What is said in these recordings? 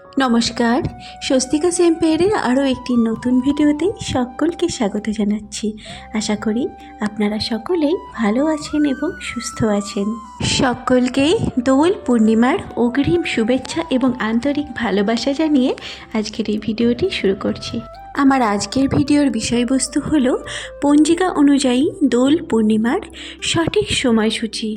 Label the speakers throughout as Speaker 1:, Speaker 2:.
Speaker 1: নমস্কার, স্বস্তিকা সেম্পেয়ারের আরও একটি নতুন ভিডিওতে সকলকে স্বাগত জানাচ্ছি। আশা করি আপনারা সকলেই ভালো আছেন এবং সুস্থ আছেন। সকলকে দোল পূর্ণিমার অগ্রিম শুভেচ্ছা এবং আন্তরিক ভালোবাসা জানিয়ে আজকের এই ভিডিওটি শুরু করছি। আমার আজকের ভিডিওর বিষয়বস্তু হলো পঞ্জিকা অনুযায়ী দোল পূর্ণিমার সঠিক সময়সূচি,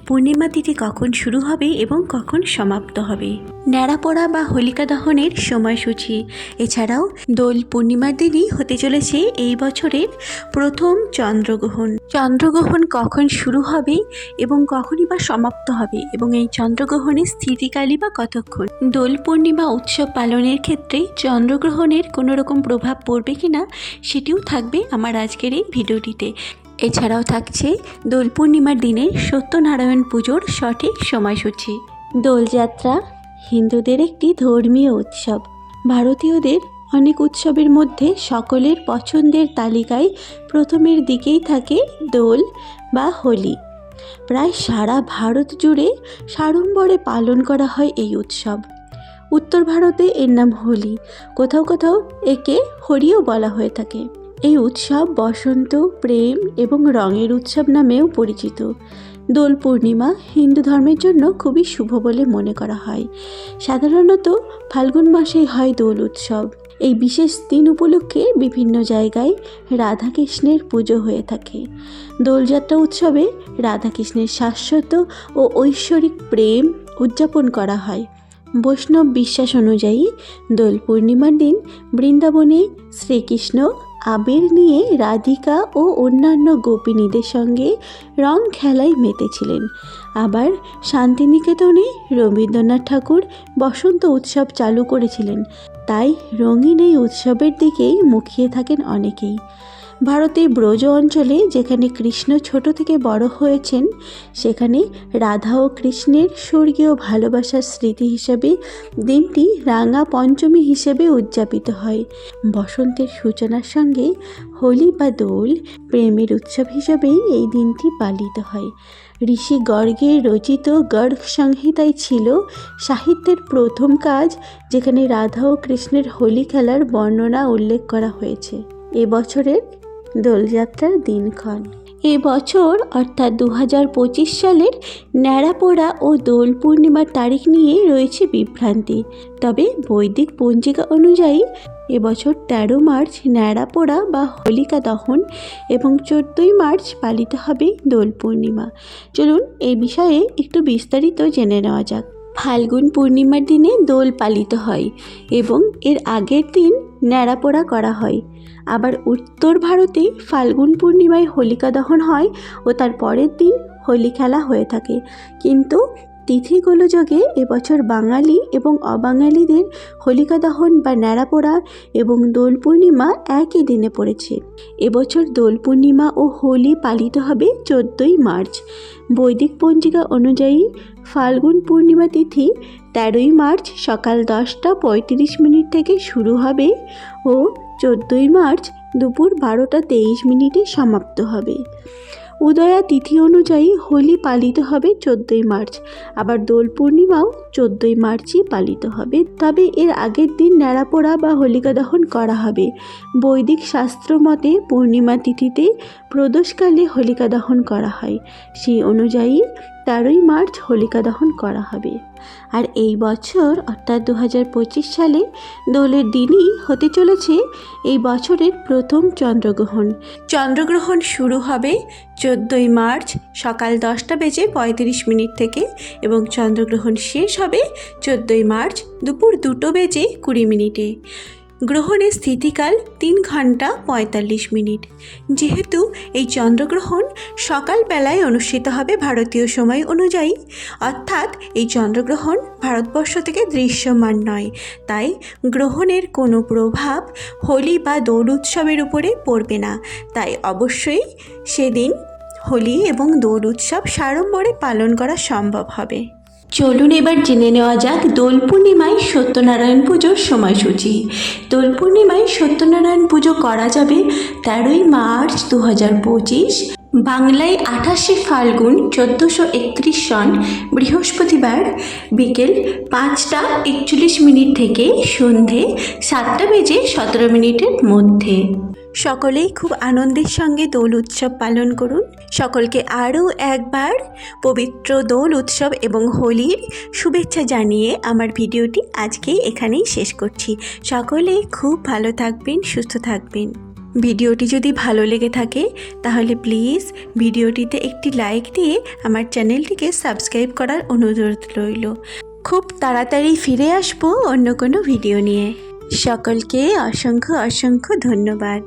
Speaker 1: পূর্ণিমা তিথি কখন শুরু হবে এবং কখন সমাপ্ত হবে, ন্যাড়াপোড়া বা হোলিকা দহনের সময়সূচি। এছাড়াও দোল পূর্ণিমার দিনই হতে চলেছে এই বছরের প্রথম চন্দ্রগ্রহণ। চন্দ্রগ্রহণ কখন শুরু হবে এবং কখনই বা সমাপ্ত হবে এবং এই চন্দ্রগ্রহণের স্থিতিকালই বা কতক্ষণ। দোল পূর্ণিমা উৎসব পালনের ক্ষেত্রে চন্দ্রগ্রহণের কোনো রকম প্রভাব পড়বে কিনা সেটিও থাকবে আমার আজকের এই ভিডিওটিতে। এছাড়াও থাকছে দোল পূর্ণিমার দিনে সত্যনারায়ণ পুজোর সঠিক সময়সূচি। দোলযাত্রা হিন্দুদের একটি ধর্মীয় উৎসব। ভারতীয়দের অনেক উৎসবের মধ্যে সকলের পছন্দের তালিকায় প্রথমের দিকেই থাকে দোল বা হোলি। প্রায় সারা ভারত জুড়ে সাড়ম্বরে পালন করা হয় এই উৎসব। উত্তর ভারতে এর নাম হোলি, কোথাও কোথাও একে হরিও বলা হয়ে থাকে। এই উৎসব বসন্ত, প্রেম এবং রঙের উৎসব নামেও পরিচিত। দোল পূর্ণিমা হিন্দু ধর্মের জন্য খুবই শুভ বলে মনে করা হয়। সাধারণত ফাল্গুন মাসেই হয় দোল উৎসব। এই বিশেষ দিন উপলক্ষে বিভিন্ন জায়গায় রাধাকৃষ্ণের পুজো হয়ে থাকে। দোলযাত্রা উৎসবে রাধাকৃষ্ণের শাশ্বত ও ঐশ্বরিক প্রেম উদযাপন করা হয়। বৈষ্ণব বিশ্বাস অনুযায়ী দোল পূর্ণিমার দিন বৃন্দাবনে শ্রীকৃষ্ণ আবির নিয়ে রাধিকা ও অন্যান্য গোপিনীদের সঙ্গে রং খেলায় মেতেছিলেন। আবার শান্তিনিকেতনে রবীন্দ্রনাথ ঠাকুর বসন্ত উৎসব চালু করেছিলেন। তাই রঙিন এই উৎসবের দিকেই মুখিয়ে থাকেন অনেকেই। ভারতের ব্রজ অঞ্চলে যেখানে কৃষ্ণ ছোট থেকে বড় হয়েছেন, সেখানে রাধা ও কৃষ্ণের স্বর্গীয় ভালোবাসার স্মৃতি হিসেবে দিনটি রাঙা পঞ্চমী হিসেবে উদযাপিত হয়। বসন্তের সূচনার সঙ্গে হোলি বা দোল প্রেমের উৎসব হিসেবেই এই দিনটি পালিত হয়। ঋষি গর্গের রচিত গর্গ সংহিতায় ছিল সাহিত্যের প্রথম কাজ, যেখানে রাধা ও কৃষ্ণের হোলি খেলার বর্ণনা উল্লেখ করা হয়েছে। এবছরের দোলযাত্রার দিনক্ষণ এবছর অর্থাৎ 2025 সালের ন্যাড়াপোড়া ও দোল পূর্ণিমার তারিখ নিয়ে রয়েছে বিভ্রান্তি। তবে বৈদিক পঞ্জিকা অনুযায়ী এবছর 13 মার্চ ন্যাড়াপোড়া বা হোলিকা দহন এবং 14ই মার্চ পালিত হবে দোল পূর্ণিমা। চলুন এই বিষয়ে একটু বিস্তারিত জেনে নেওয়া যাক। ফাল্গুন পূর্ণিমার দিনে দোল পালিত হয় এবং এর আগের দিন ন্যাড়াপোড়া করা হয়। আবার উত্তর ভারতে ফাল্গুন পূর্ণিমায় হোলিকা দহন হয় ও তার পরের দিন হোলি খেলা হয়ে থাকে। কিন্তু তিথিগুলো যোগে এবছর বাঙালি এবং অবাঙালিদের হোলিকা দহন বা ন্যাড়াপোড়া এবং দোল পূর্ণিমা একই দিনে পড়েছে। এবছর দোল পূর্ণিমা ও হোলি পালিত হবে 14ই মার্চ। বৈদিক পঞ্জিকা অনুযায়ী ফাল্গুন পূর্ণিমা তিথি 13ই মার্চ সকাল 10:35 থেকে শুরু হবে ও 14ই মার্চ দুপুর 12:23 সমাপ্ত হবে। উদয়া তিথি অনুযায়ী হোলি পালিত হবে 14ই মার্চ। আবার দোল পূর্ণিমাও 14ই মার্চই পালিত হবে। তবে এর আগের দিন ন্যাড়াপোড়া বা হোলিকা দহন করা হবে। বৈদিক শাস্ত্র মতে পূর্ণিমা তিথিতে প্রদোষকালে হোলিকা দহন করা হয়। সেই অনুযায়ী 13ই মার্চ হোলিকা দহন করা হবে। আর এই বছর অর্থাৎ 2025 সালে দোলের দিনই হতে চলেছে এই বছরের প্রথম চন্দ্রগ্রহণ। চন্দ্রগ্রহণ শুরু হবে 14ই মার্চ সকাল 10:35 থেকে এবং চন্দ্রগ্রহণ শেষ হবে 14ই মার্চ দুপুর 2:20 গ্রহণের স্থিতিকাল 3 ঘন্টা 45 মিনিট। যেহেতু এই চন্দ্রগ্রহণ সকালবেলায় অনুষ্ঠিত হবে ভারতীয় সময় অনুযায়ী, অর্থাৎ এই চন্দ্রগ্রহণ ভারতবর্ষ থেকে দৃশ্যমান নয়, তাই গ্রহণের কোনো প্রভাব হোলি বা দোল উৎসবের উপরে পড়বে না। তাই অবশ্যই সেদিন হোলি এবং দোল উৎসব সাড়ম্বরে পালন করা সম্ভব হবে। চলুন এবার জেনে নেওয়া যাক দোল পূর্ণিমায় সত্যনারায়ণ পুজোর সময়সূচি। দোল পূর্ণিমায় সত্যনারায়ণ পুজো করা যাবে 13ই মার্চ 2025, বাংলায় 28শে ফাল্গুন 1431 সন বৃহস্পতিবার বৃহস্পতিবার বিকেল 5:41 থেকে সন্ধে 7:17 মধ্যে। সকলেই খুব আনন্দের সঙ্গে দোল উৎসব পালন করুন। সকলকে আরও একবার পবিত্র দোল উৎসব এবং হোলির শুভেচ্ছা জানিয়ে আমার ভিডিওটি আজকেই এখানেই শেষ করছি। সকলেই খুব ভালো থাকবেন, সুস্থ থাকবেন। ভিডিওটি যদি ভালো লেগে থাকে তাহলে প্লিজ ভিডিওটিতে একটি লাইক দিয়ে আমার চ্যানেলটিকে সাবস্ক্রাইব করার অনুরোধ রইল। খুব তাড়াতাড়ি ফিরে আসবো অন্য কোনো ভিডিও নিয়ে। সকলকে অসংখ্য অসংখ্য ধন্যবাদ।